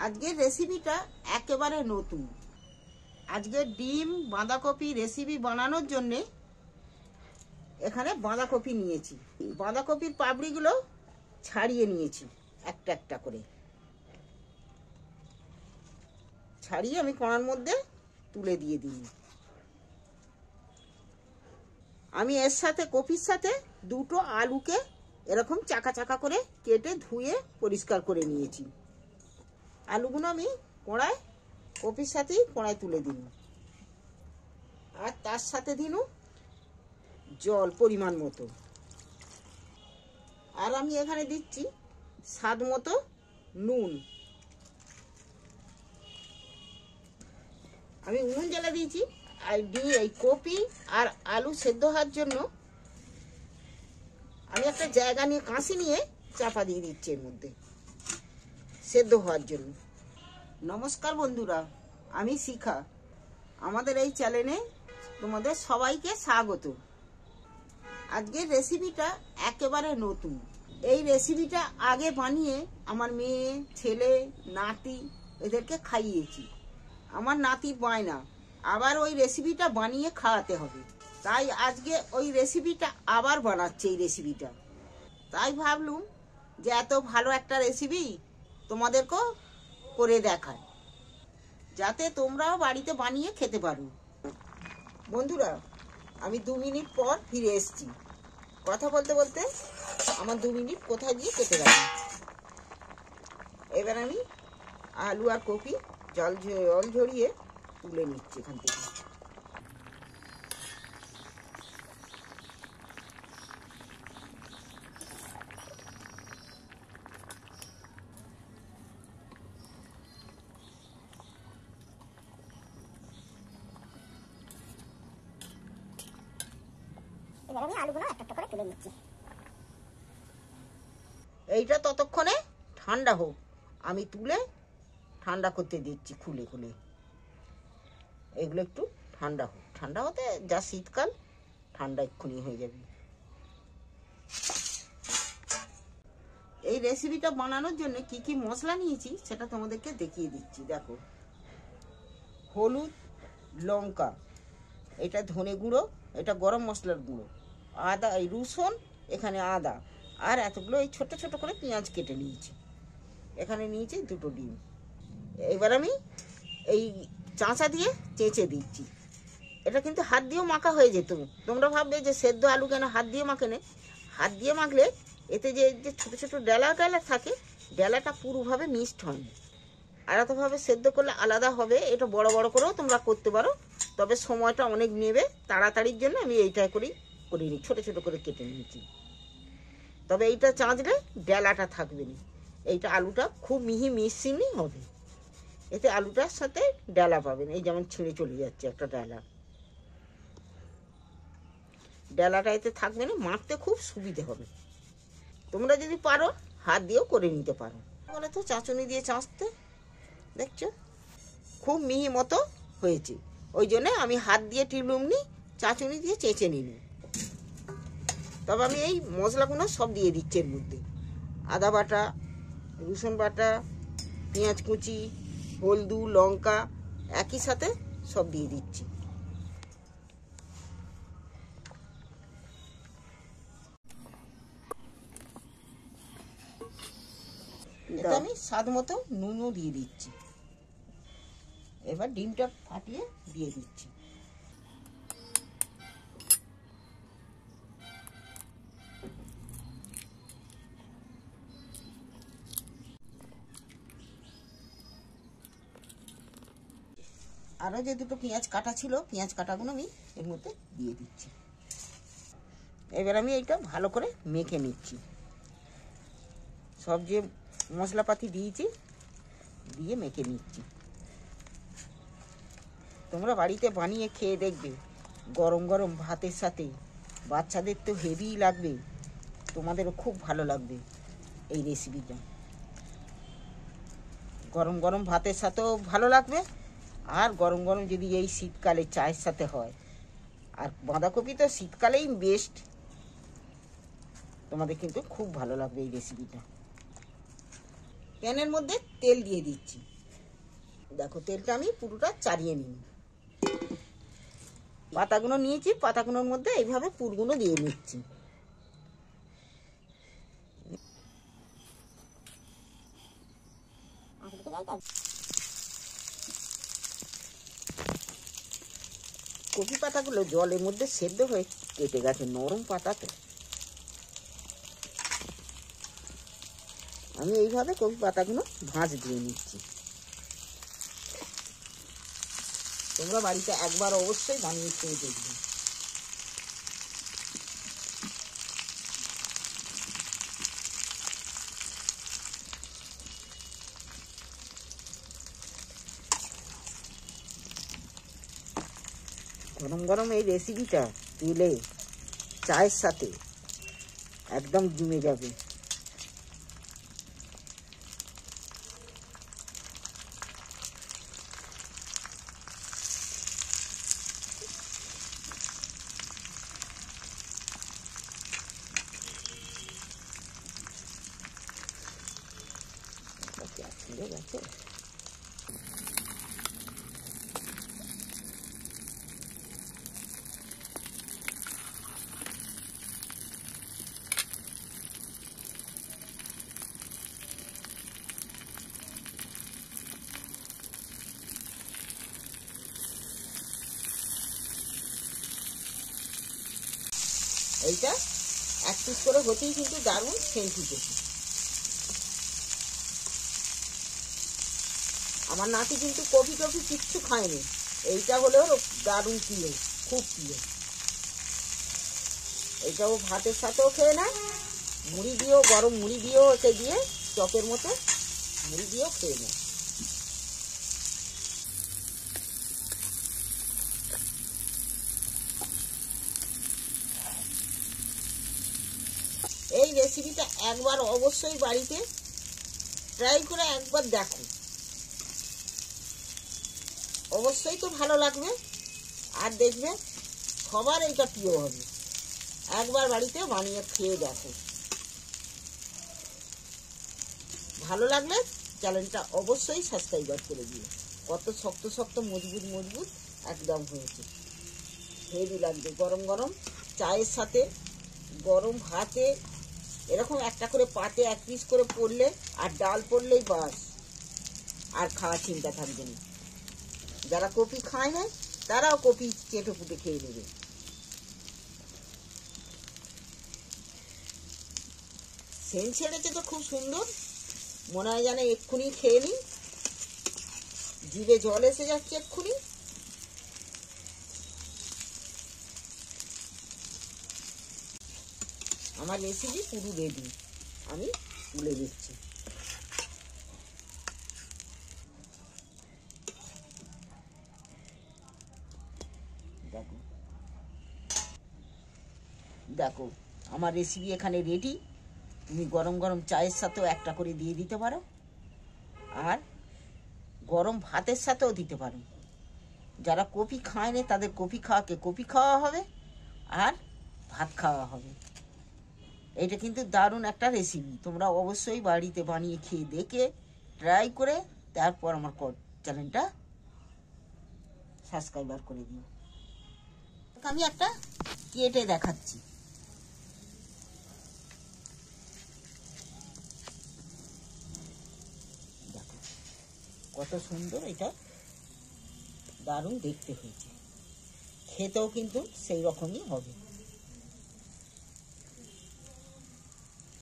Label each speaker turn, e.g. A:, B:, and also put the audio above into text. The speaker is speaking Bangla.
A: আজকের রেসিপিটা একেবারে নতুন। আজকে ডিম বাঁধাকপি রেসিপি বানানোর জন্যে এখানে বাঁধাকপি নিয়েছি। বাঁধাকপির পাপড়িগুলো ছাড়িয়ে নিয়েছি একটা একটা করে। ছাড়িয়ে আমি কড়ার মধ্যে তুলে দিয়ে দিই। আমি এর সাথে কপির সাথে দুটো আলুকে এরকম চাকা চাকা করে কেটে ধুয়ে পরিষ্কার করে নিয়েছি। আলুগুলো আমি কড়ায় কপির সাথেই কড়ায় তুলে দিন। আর তার সাথে দিন জল পরিমাণ মতো। আর আমি এখানে দিচ্ছি স্বাদ মতো নুন। আমি উনুন জ্বালা দিয়েছি। আর এই কপি আর আলু সেদ্ধ হওয়ার জন্য আমি একটা জায়গা নিয়ে কাঁচি নিয়ে চাপা দিয়ে দিচ্ছি এর মধ্যে সেদ্ধ হওয়ার জন্য। নমস্কার বন্ধুরা, আমি শিখা। আমাদের এই চ্যানেলে তোমাদের সবাইকে স্বাগত। আজকের রেসিপিটা একেবারে নতুন। এই রেসিপিটা আগে বানিয়ে আমার মেয়ে, ছেলে, নাতি এদেরকে খাইয়েছি। আমার নাতি বায়না আবার ওই রেসিপিটা বানিয়ে খাওয়াতে হবে, তাই আজকে ওই রেসিপিটা আবার বানাচ্ছে। এই রেসিপিটা তাই ভাবলুম যে এত ভালো একটা রেসিপি তোমাদেরকেও করে দেখায়, যাতে তোমরাও বাড়িতে বানিয়ে খেতে পারো। বন্ধুরা, আমি 2 মিনিট পর ফিরে এসেছি। কথা বলতে বলতে আমার 2 মিনিট কোথায় গিয়ে কেটে গেল। এবার আমি আলু আর কপি জল ঝরিয়ে তুলে নিচ্ছি এখান থেকে।
B: এবার আমি আলুগুলো একটা একটা করে তুলে নিচ্ছি।
A: এইটা ততক্ষণে ঠান্ডা হোক, আমি তুলে ঠান্ডা করতে দিচ্ছি খুলে খুলে। এগুলো একটু ঠান্ডা হোক, ঠান্ডা হতে যা শীতকাল, ঠান্ডা এক্ষুনি হয়ে যাবে। এই রেসিপিটা বানানোর জন্য কি কি মশলা নিয়েছি সেটা তোমাদেরকে দেখিয়ে দিচ্ছি। দেখো, হলুদ, লঙ্কা, এটা ধনে গুঁড়ো, এটা গরম মশলার গুঁড়ো, আদা, এই রসুন, এখানে আদা, আর এতগুলো এই ছোট ছোট করে পেঁয়াজ কেটে নিয়েছি। এখানে নিয়েছি 2টো ডিম। এবার আমি এই চাঁচা দিয়ে চেঁচে দিচ্ছি। এটা কিন্তু হাত দিয়েও মাখা হয়ে যেত। তোমরা ভাববে যে সেদ্ধ আলু কেন হাত দিয়ে মাখে না। হাত দিয়ে মাখলে এতে যে ছোটো ছোটো ডেলা থাকে, ডেলাটা পুরোভাবে মিক্সড হয়নি। আলাদাভাবে সেদ্ধ করলে আলাদা হবে। এটা বড় বড় করেও তোমরা করতে পারো, তবে সময়টা অনেক নেবে। তাড়াতাড়ির জন্য আমি এইটা করেই করিনি, ছোটো ছোটো করে কেটে নিয়েছি। তবে এইটা চাঁচলে ডেলাটা থাকবে না। এইটা আলুটা খুব মিহি মিশিনি হবে, এতে আলুটার সাথে ডেলা পাবেন। এই যেমন ছিঁড়ে চলে যাচ্ছে একটা ডেলাটা এতে থাকবে না, মাখতে খুব সুবিধে হবে। তোমরা যদি পারো হাত দিয়েও করে নিতে পারো। বলে তো চাঁচুনি দিয়ে চাঁচতে, দেখছো খুব মিহি মতো হয়েছে। ওই জন্য আমি হাত দিয়ে টিপলুমনি, চাঁচুনি দিয়ে চেঁচে নিলাম। তবে আমি এই মশলাগুলো সব দিয়ে দিচ্ছি এর মধ্যে। আদা বাটা, রসুন বাটা, পেঁয়াজ কুচি, হলুদ, লঙ্কা একই সাথে সব দিয়ে দিচ্ছি। এতে আমি স্বাদ মতো নুনও দিয়ে দিচ্ছি। এবার ডিমটা ফাটিয়ে দিয়ে দিচ্ছি। আরও যে 2টো পেঁয়াজ কাটা ছিল, পেঁয়াজ কাটাগুলো আমি এর মধ্যে দিয়ে দিচ্ছি। এবার আমি এইটা ভালো করে মেখে নিচ্ছি। সব যে মশলাপাতি দিয়েছি দিয়ে মেখে নিচ্ছি। তোমরা বাড়িতে বানিয়ে খেয়ে দেখবে, গরম গরম ভাতের সাথে। বাচ্চাদের তো হেভি লাগবে, তোমাদেরও খুব ভালো লাগবে এই রেসিপিটা। গরম গরম ভাতের সাথেও ভালো লাগবে, আর গরম গরম যদি এই শীতকালে চায়ের সাথে হয়। আর বাঁধাকপি তো শীতকালেই বেস্ট, তোমাদের কিন্তু খুব ভালো লাগবে এই রেসিপিটা। প্যানের মধ্যে তেল দিয়ে দিচ্ছি। দেখো তেলটা আমি পুরোটা চারিয়ে নিই। পাতাগুলো নিয়েছি, পাতাগুলোর মধ্যে এইভাবে পুরগুলো দিয়ে নিচ্ছি। কপি পাতাগুলো জলের মধ্যে সেদ্ধ হয়ে কেটে গেছে, নরম পাতা তো। আমি এইভাবে কপি পাতাগুলো ভাঁজ দিয়ে নিচ্ছি। তোমরা বাড়িতে একবার অবশ্যই বানিয়ে খেয়ে দেখবে। গরম গরম এই রেসিপিটা দিলে চায়ের সাথে একদম জমে যাবে। গেছে এইটা এক পিস করে হতেই কিন্তু দারুণ সেন্ট উঠেছে। আমার নাতি কিন্তু কফি টফি কিচ্ছু খায়নি, এইটা হলেও দারুণ প্রিয়, খুব প্রিয়। এইটাও ভাতের সাথেও খেয়ে নেয়, মুড়ি দিয়েও, গরম মুড়ি দিয়েও ওকে দিয়ে চপের মতো মুড়ি দিয়েও খেয়ে নেয়। এই রেসিপিটা একবার অবশ্যই বাড়িতে ট্রাই করে একবার দেখো, অবশ্যই তো ভালো লাগবে। আর দেখবে সবার এইটা প্রিয় হবে। একবার বাড়িতে বানিয়ে খেয়ে দেখো, ভালো লাগলে চ্যানেলটা অবশ্যই সাবস্ক্রাইব করে দিও। কত শক্ত শক্ত মজবুত মজবুত একদম হয়েছে, হেভি লাগবে। গরম গরম চায়ের সাথে, গরম ভাতে, এরকম একটা করে পাতে এক পিস করে পড়লে আর ডাল পড়লেই বাস, আর খাওয়ার চিন্তা থাকবে না। যারা কপি খায় না তারাও কপি চেটে পুটে খেয়ে নেবে। সেন্ট ছেড়েছে তো খুব সুন্দর, মনে হয় যেন এক্ষুনি খেয়ে নিই, জিভে জল এসে যাচ্ছে এক্ষুনি। আমার রেসিপি পুরো রেডি, আমি তুলে দিচ্ছি। দেখো দেখো আমার রেসিপি এখানে রেডি। তুমি গরম গরম চায়ের সাথেও একটা করে দিয়ে দিতে পারো, আর গরম ভাতের সাথেও দিতে পারো। যারা কপি খায় না তাদের কপি খাওয়া হবে, আর ভাত খাওয়া হবে। এটা কিন্তু দারুণ একটা রেসিপি, তোমরা অবশ্যই বাড়িতে বানিয়ে খেয়ে দেখে ট্রাই করে তারপর আমার চ্যানেলটা সাবস্ক্রাইব করে দিও। আমি একটা কেটে দেখাচ্ছি। দেখো কত সুন্দর, এটা দারুণ দেখতে হয়েছে, খেতেও কিন্তু সেই রকমই হবে।